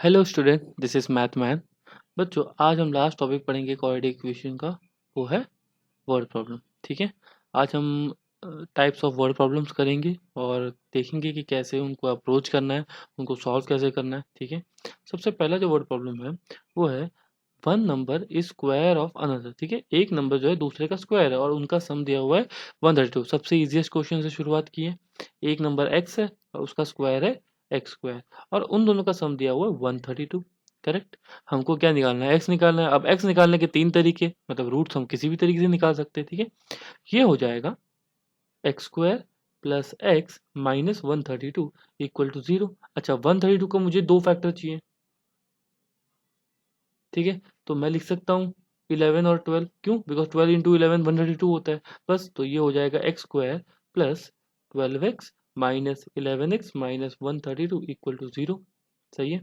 Hello student, this is math man. बच्चों, आज हम लास्ट टॉपिक पढ़ेंगे क्वाड्रेटिक इक्वेशन का। वो है वर्ड प्रॉब्लम। ठीक है। आज हम टाइप्स ऑफ वर्ड प्रॉब्लम्स करेंगे और देखेंगे कि कैसे उनको अप्रोच करना है, उनको सॉल्व कैसे करना है। ठीक है। सबसे पहला जो वर्ड प्रॉब्लम है वो है one number is square of another. ठीक है, एक नंबर जो है दूसरे का स्क्वायर है और उनका सम दिया हुआ है 132। सबसे इजीएस्ट क्वेश्चन से शुरुआत की है। एक नंबर x है और उसका स्क्वायर है एक्स स्क्वायर, और उन दोनों का सम दिया हुआ है 132। करेक्ट। हमको क्या निकालना है? x निकालना है। अब x निकालने के तीन तरीके, मतलब रूट्स हम किसी भी तरीके से निकाल सकते हैं। ठीक है। ये हो जाएगा x square plus x minus 132 equal to 0। अच्छा, 132 को मुझे दो फैक्टर चाहिए। ठीक है, तो मैं लिख सकता हूँ 11 और 12। क्यों? बिकॉज 12 इंटू 11 132 होता है। बस, तो ये हो जाएगा x square plus 12x minus 11x minus 132 equal to 0। सही है।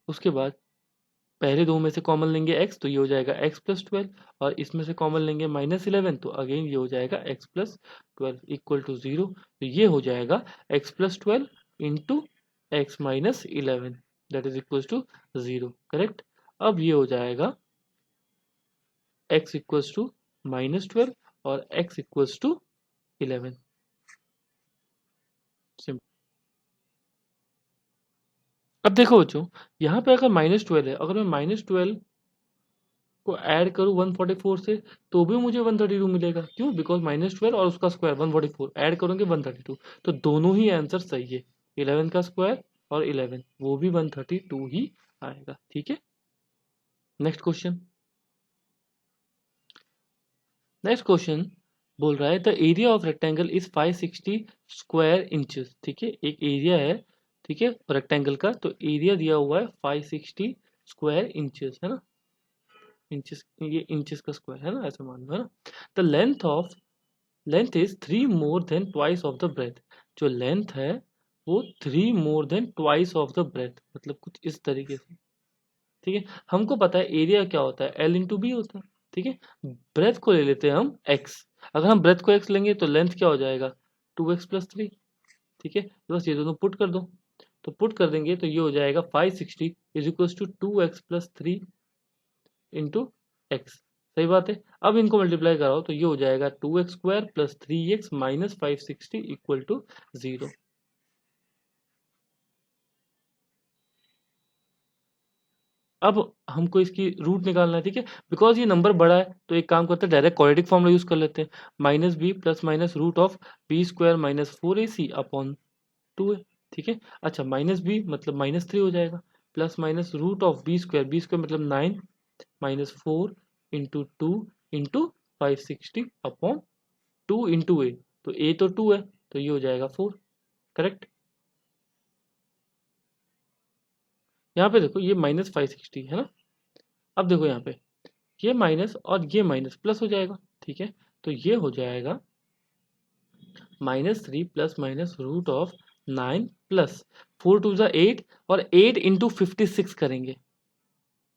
उसके बाद पहले दो में से कॉमन लेंगे x, तो ये हो जाएगा x प्लस 12, और इसमें से कॉमन लेंगे माइनस 11, तो अगेन ये हो जाएगा x प्लस 12 इक्वल टू 0। तो ये हो जाएगा x plus 12 into x minus 11, that is equal to 0। Correct. अब ये हो जाएगा x इक्वल्स टू माइनस 12 और x इक्वल्स टू 11। सिंपल। अब देखो बच्चों, यहाँ पे अगर माइनस 12 है, अगर मैं माइनस 12 को ऐड करूँ 144 से तो भी मुझे 132 मिलेगा। क्यों? बिकॉज माइनस 12 और उसका स्क्वायर 144 ऐड करोगे 132, तो दोनों ही आंसर सही है। 11 का स्क्वायर और 11 वो भी 132 ही आएगा। ठीक है। Next question. नेक्स्ट क्वेश्चन बोल रहा है the area of rectangle is 560 square inches. ठीक है, एक एरिया है। ठीक है, रेक्टेंगल का, तो एरिया दिया हुआ है 560 स्क्वायर इंचेस, है ना। इंचेस, ये इंचेस का स्क्वायर है ना, ऐसे मान लो, है ना। The length is 3 more than twice of the breadth. जो लेंथ है वो 3 more than twice of the breadth, मतलब कुछ इस तरीके से। ठीक है। हमको पता है एरिया क्या होता है, एल इंटू बी होता है। ठीक है। ब्रेथ को ले लेते हैं हम एक्स। अगर हम ब्रेथ को एक्स लेंगे तो लेंथ क्या हो जाएगा? 2x plus 3। ठीक है, तो बस ये दोनों पुट कर दो। तो पुट कर देंगे तो ये हो जाएगा 560 is equal to 2x plus 3 into x. सही बात है। अब इनको मल्टीप्लाई कराओ तो ये हो जाएगा 2x square plus 3x minus 560 equal to 0। अब हमको इसकी रूट निकालना है। ठीक है, बिकॉज ये नंबर बड़ा है तो एक काम करते हैं, डायरेक्ट क्वाड्रेटिक फॉर्मूला यूज कर लेते हैं। Minus b plus minus root of b square minus 4ac upon 2 है। ठीक है। अच्छा, माइनस बी मतलब माइनस 3 हो जाएगा, plus minus root of b square मतलब 9 minus 4 into 2 into 560 upon 2 into a, तो ए तो 2 है तो ये हो जाएगा 4। करेक्ट। यहाँ पे देखो ये माइनस 560 है ना। अब देखो यहाँ पे ये माइनस और ये माइनस प्लस हो जाएगा। ठीक है, तो ये हो जाएगा minus 3 plus minus root of 9 plus 4 टू ज़ा 8, और 8 इंटू 56 करेंगे।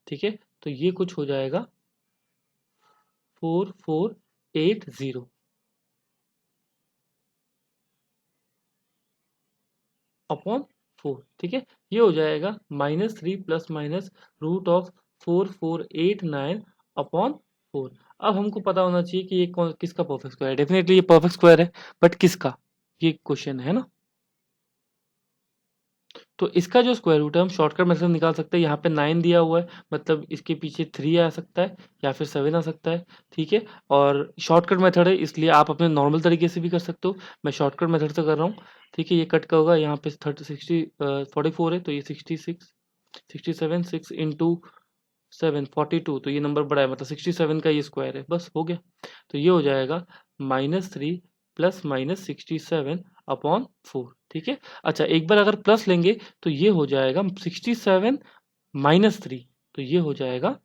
ठीक है, तो ये कुछ हो जाएगा 4480 अपॉन 4। ठीक है, ये हो जाएगा -3 plus minus root of 4489 upon 4। अब हमको पता होना चाहिए कि ये कौन किसका परफेक्ट स्क्वायर है। डेफिनेटली ये परफेक्ट स्क्वायर है, बट किसका, ये क्वेश्चन है ना। तो इसका जो स्क्वायर रूट है हम शॉर्टकट मेथड निकाल सकते हैं। यहाँ पे 9 दिया हुआ है, मतलब इसके पीछे 3 आ सकता है या फिर 7 आ सकता है। ठीक है, और शॉर्टकट मेथड है इसलिए आप अपने नॉर्मल तरीके से भी कर सकते हो। मैं शॉर्टकट मेथड से कर रहा हूँ। ठीक है, ये कट का होगा, यहाँ पे 44 है तो ये 66 67 6 इंटू 7 42, तो ये नंबर बड़ा है मतलब 67 का ये स्क्वायर है। बस हो गया। तो ये हो जाएगा -3 प्लस माइनस 67 अपॉन 4। ठीक है। अच्छा, एक बार अगर प्लस लेंगे तो ये हो जाएगा 67 माइनस 3, तो ये हो जाएगा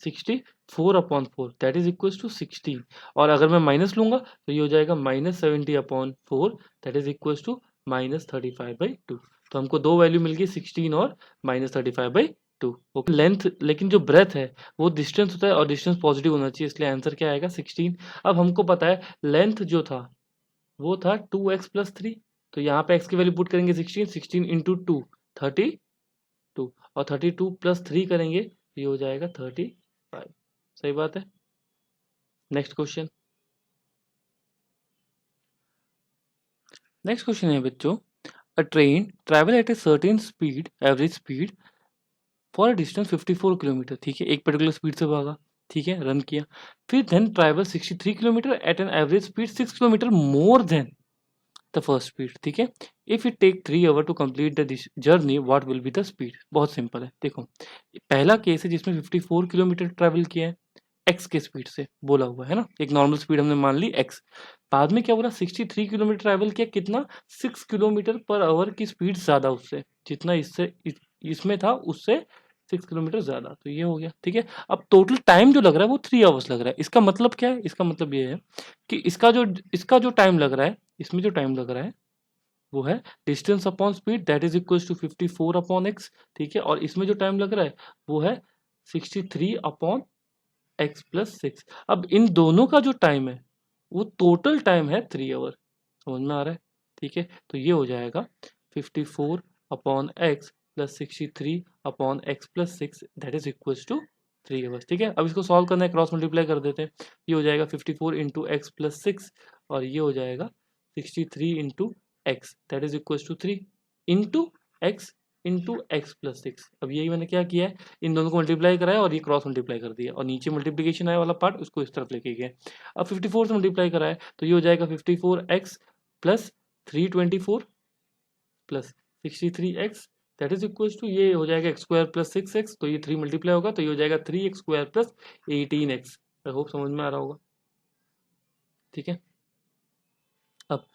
64 upon 4 that is equal to 16। और अगर मैं माइनस लूंगा तो ये हो जाएगा -70 upon 4 that is equal to -35/2। तो हमको दो वैल्यू मिल गई, 16 और -35/2। ओके। लेंथ, लेकिन जो ब्रेथ है वो डिस्टेंस होता है और डिस्टेंस पॉजिटिव होना चाहिए, इसलिए आंसर क्या आएगा 16। अब हमको पता है लेंथ जो था वो था 2x प्लस 3, तो यहाँ पे x की वैल्यू पुट करेंगे 16 इंटू 2 32 और 32 प्लस 3 करेंगे तो ये हो जाएगा 35। सही बात है। नेक्स्ट क्वेश्चन है बच्चों, अ train travel at a certain speed, average speed for a distance 54 kilometre. ठीक है, एक पर्टिकुलर स्पीड से भागा, ठीक है, रन किया, फिर then travel 63 kilometre at an average speed 6 kilometre more than the first speed. ठीक है, if it take 3 hour to complete the journey what will be the speed. बहुत सिंपल है, देखो पहला केस है जिसमें 54 किलोमीटर ट्रैवल किया है एक्स के स्पीड से बोला हुआ है ना, एक नॉर्मल स्पीड हमने मान ली एक्स। बाद में क्या बोला, 63 किलोमीटर ट्रैवल किया, कितना, 6 किलोमीटर पर आवर की स्पीड ज्यादा उससे, जितना इसमें था उससे 6 किलोमीटर ज्यादा, तो ये हो गया। ठीक है, अब टोटल टाइम जो लग रहा है वो 3 आवर्स लग रहा है। इसका मतलब क्या है, इसका मतलब ये है कि इसका जो टाइम लग रहा है, इसमें जो टाइम लग रहा है वो है distance upon speed that is equal to 54 upon x. ठीक है, और इसमें जो टाइम लग रहा है वो है 63 अपॉन एक्स प्लस 6। अब इन दोनों का जो टाइम है वो टोटल टाइम है 3 आवर। समझ में आ रहा है? ठीक है, तो ये हो जाएगा 54 upon x plus 63 upon x plus 6 that is equal to 3 hours. ठीक है, अब इसको सॉल्व करना है, क्रॉस मल्टीप्लाई कर देते हैं। ये हो जाएगा 54 इंटू एक्स प्लस 6 और ये हो जाएगा 63 into x that is equal to 3 into x plus 6। अब यही मैंने क्या किया है, इन दोनों को मल्टीप्लाई कराया और ये क्रॉस मल्टीप्लाई कर दिया और नीचे मल्टीप्लीकेशन आया वाला पार्ट उसको इस तरफ लेके गए। अब 54 से मल्टीप्लाई कराया तो ये हो जाएगा 54x plus 324 plus 63x that is equal to, ये हो जाएगा एक्स स्क्वायर प्लस 6x, तो ये 3 मल्टीप्लाई होगा तो ये हो जाएगा 3x स्क्वायर प्लस 18x। आई होप समझ में आ रहा होगा। ठीक है, अब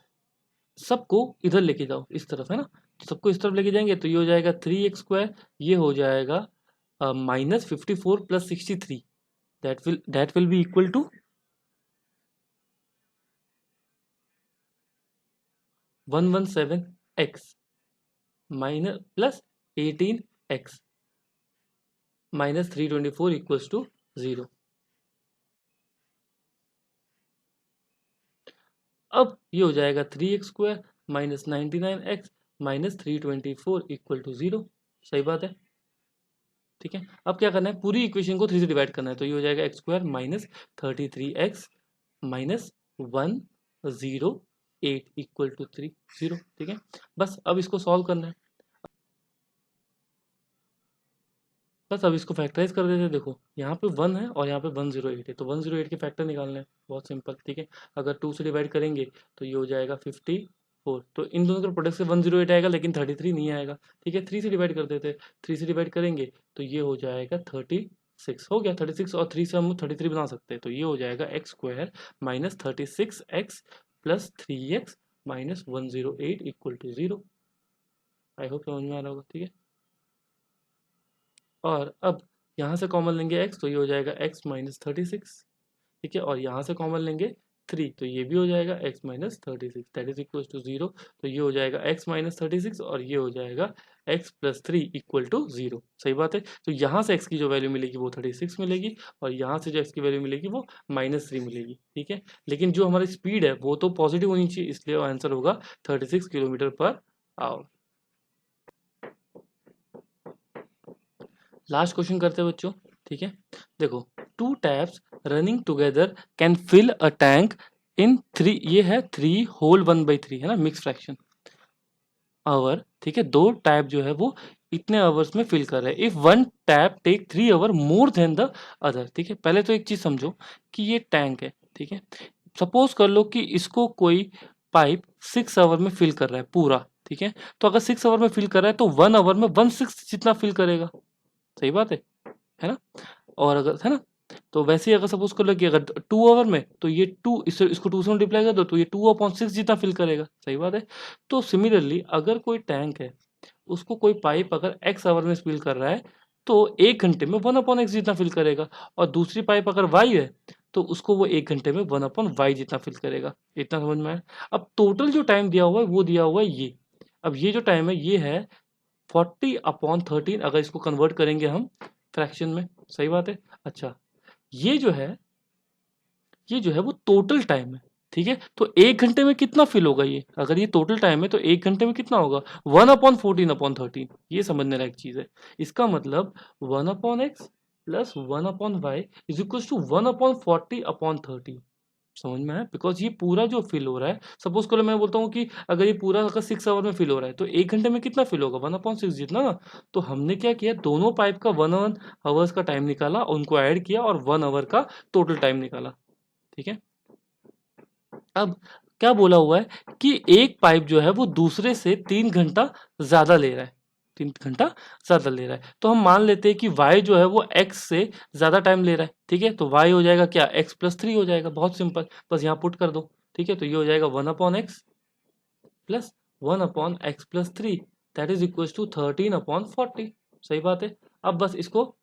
सबको इधर लेके जाओ, इस तरफ है ना, तो सबको इस तरफ लेके जाएंगे तो ये हो जाएगा 3x स्क्वायर, ये हो जाएगा minus 54 plus 63 that will be equal to 117x minus plus 18x minus 324 equals to 0। अब ये हो जाएगा 3x square minus 99x minus 324 equal to 0। सही बात है। ठीक है, अब क्या करना है, पूरी इक्वेशन को 3 से डिवाइड करना है तो ये हो जाएगा x square minus 33x minus 108 equal to 30। ठीक है, बस अब इसको सॉल्व करना है। बस अब इसको फैक्टराइज कर देते हैं। देखो यहाँ पे 1 है और यहाँ पे 108 है, तो 108 के फैक्टर निकालने हैं, बहुत सिंपल। ठीक है, अगर 2 से डिवाइड करेंगे तो ये हो जाएगा 54, तो इन दोनों के प्रोडक्ट से 108 आएगा लेकिन 33 नहीं आएगा। ठीक है, 3 से डिवाइड कर देते हैं, 3 से डिवाइड करेंगे तो ये हो जाएगा 36। हो गया 36 और 3 से हम 33 बना सकते हैं, तो ये हो जाएगा x square minus 36x plus 3x minus 108 equal to 0। I hope समझ में आ रहा होगा। ठीक है, और अब यहाँ से कॉमन लेंगे x तो ये हो जाएगा x माइनस 36। ठीक है, और यहाँ से कॉमन लेंगे 3 तो ये भी हो जाएगा x minus 36 that is equal to 0। तो ये हो जाएगा x माइनस 36 और ये हो जाएगा x प्लस 3 इक्वल टू 0। सही बात है, तो यहाँ से x की जो वैल्यू मिलेगी वो 36 मिलेगी और यहाँ से जो x की वैल्यू मिलेगी वो माइनस 3 मिलेगी। ठीक है, लेकिन जो हमारी स्पीड है वो तो पॉजिटिव होनी चाहिए, इसलिए आंसर होगा 36 kilometre per hour. Last question करते हैं बच्चों। ठीक है, देखो two taps running together can fill a tank in 3, ये है 3 होल 1/3 है ना, मिक्स फ्रैक्शन आवर। ठीक है, दो टैप जो है वो इतने आवर्स में फिल कर रहे हैं। If one tap take 3 hour more than the other. ठीक है, पहले तो एक चीज समझो कि ये टैंक है। ठीक है, सपोज कर लो कि इसको कोई पाइप 6 आवर में फिल कर रहा है पूरा। ठीक है, तो अगर 6 आवर में फिल कर रहा है तो 1 आवर में 1/6 जितना फिल करेगा। सही बात है ना, और अगर है ना, तो वैसे ही अगर सपोज कर लो कि अगर 2 आवर में तो ये 2 इसको 2 से मल्टीप्लाई कर दो तो ये 2/6 जितना फिल करेगा। सही बात है, तो सिमिलरली अगर कोई टैंक है उसको कोई पाइप अगर x आवर में फिल कर रहा है तो 1 घंटे में 1/x जितना फिल करेगा, और दूसरी पाइप अगर y है तो उसको वो 1 घंटे में 1/y जितना फिल करेगा। इतना समझ में आया। अब टोटल जो टाइम दिया हुआ है वो दिया हुआ है ये। अब ये जो टाइम है ये है 40/13, अगर इसको कन्वर्ट करेंगे हम फ्रैक्शन में। सही बात है। अच्छा, ये जो है ये जो है वो टोटल टाइम है। ठीक है, तो 1 घंटे में कितना फिल होगा ये? अगर ये टोटल टाइम है तो 1 घंटे में कितना होगा? 1/14/13। ये समझने लायक चीज़ है। इसका मतलब 1/x plus 1/y is equal to 1/40/30। समझ में आया? बिकॉज़ ये पूरा जो फिल हो रहा है, सपोज़ करो मैं बोलता हूँ कि अगर ये पूरा अगर 6 आवर में फिल हो रहा है, तो 1 घंटे में कितना फिल होगा? 1/6 जितना ना। तो हमने क्या किया, दोनों पाइप का 1 आवर्स का टाइम निकाला, उनको ऐड किया और 1 आवर का टोटल टाइम निकाला। ठीक है? अब क्या बोला हुआ है कि एक पाइप जो है वो दूसरे से 3 घंटा ज़्यादा ले रहा है, 3 घंटा ज़्यादा ले रहा है। तो हम मान लेते हैं कि y जो है वो x से ज़्यादा टाइम ले रहा है, ठीक है? तो y हो जाएगा क्या? x प्लस 3 हो जाएगा, बहुत सिंपल, बस यहाँ पुट कर दो, ठीक है? तो ये हो जाएगा 1/x plus 1/x plus 3 that is equal to 13/40। सही बात है। अब बस इसको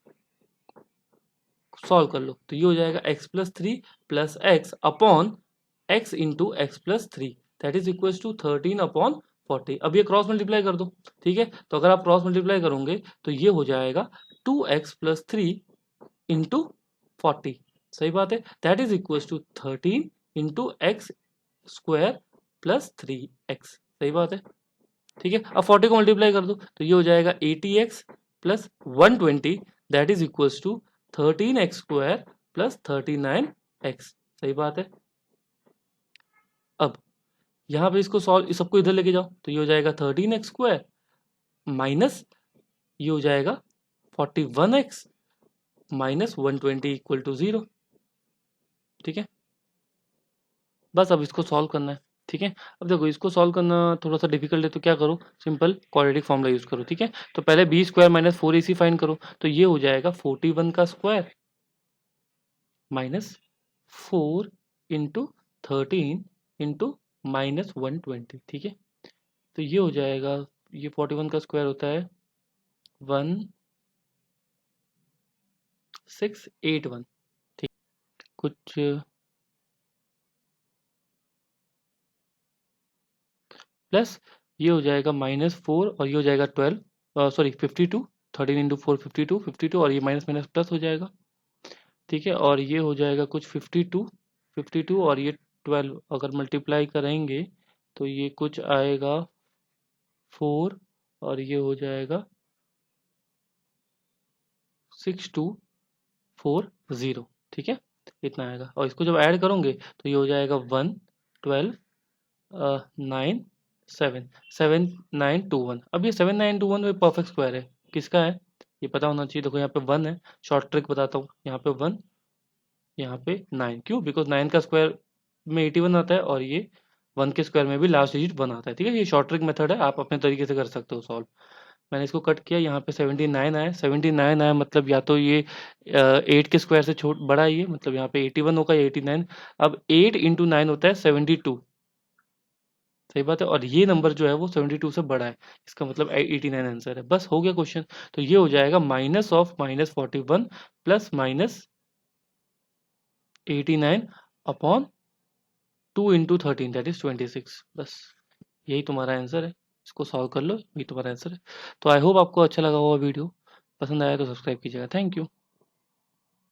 सॉल्व कर लो, तो ये हो जाएगा x plus 3 plus x upon x into x plus 3 that is equal to 13/40। अब ये क्रॉस मल्टीप्लाई कर दो, ठीक है? तो अगर आप क्रॉस मल्टीप्लाई करोगे तो ये हो जाएगा 2x प्लस 3 इंटू 40। सही बात है, that is equal to 13 into x square plus 3x। सही बात है, ठीक है? अब 40 को मल्टीप्लाई कर दो तो ये हो जाएगा 80x plus 120 that is equal to 13x square plus 39x। सही बात है। अब यहाँ पे इसको सॉल्व, इस सबको इधर लेके जाओ तो ये हो जाएगा 13x स्क्वायर माइनस ये हो जाएगा 41x माइनस 120 इक्वल टू 0। ठीक है, बस अब इसको सॉल्व करना है। ठीक है, अब देखो इसको सॉल्व करना थोड़ा सा डिफिकल्ट है, तो क्या करो, सिंपल क्वाड्रेटिक फॉर्मूला यूज करो। ठीक है, तो पहले B square minus 4ac find करो, तो ये हो जाएगा 41 का square minus 4 into 13 into minus 120। ठीक है, तो ये हो जाएगा, ये 41 का स्क्वायर होता है 1681। ठीक, कुछ प्लस ये हो जाएगा -4 और ये हो जाएगा 12 सॉरी 52। 13 इंटू 4 52 52 और ये माइनस माइनस प्लस हो जाएगा। ठीक है, और ये हो जाएगा कुछ 52 52 और ये 12 अगर मल्टीप्लाई करेंगे तो ये कुछ आएगा 4 और ये हो जाएगा 6240। ठीक है, इतना आएगा और इसको जब ऐड करोगे तो ये हो जाएगा 1 12 9 7 7921। अब ये 7921 में परफेक्ट स्क्वायर है, किसका है ये पता होना चाहिए। देखो यहाँ पे 1 है, शॉर्ट ट्रिक बताता हूँ, यहाँ पे 1 यहाँ पे 9, क्यों? बिकॉज 9 का स्क्वायर में 81 आता है और ये 1 के स्क्वायर में भी लास्ट डिजिट 1 आता है। ठीक है, ये शॉर्ट ट्रिक मेथड है, आप अपने तरीके से कर सकते हो सॉल्व। मैंने इसको कट किया, यहाँ पे 79 आया, 79 आया मतलब या तो ये 8 के स्क्वायर से छोट बड़ा है, ये मतलब यहाँ पे 81 होगा या 89। अब 8 इंटू 9 होता है 72। सही बात है, और ये नंबर जो है वो 72 से बड़ा है, इसका मतलब 89 आंसर है। बस हो गया क्वेश्चन। तो ये हो जाएगा minus of -41 plus -89 upon 2 into 13 that is 26। बस यही तुम्हारा आंसर है, इसको सॉल्व कर लो, यही तुम्हारा आंसर है। तो आई होप आपको अच्छा लगा होगा वीडियो, पसंद आया तो सब्सक्राइब कीजिएगा। Thank you.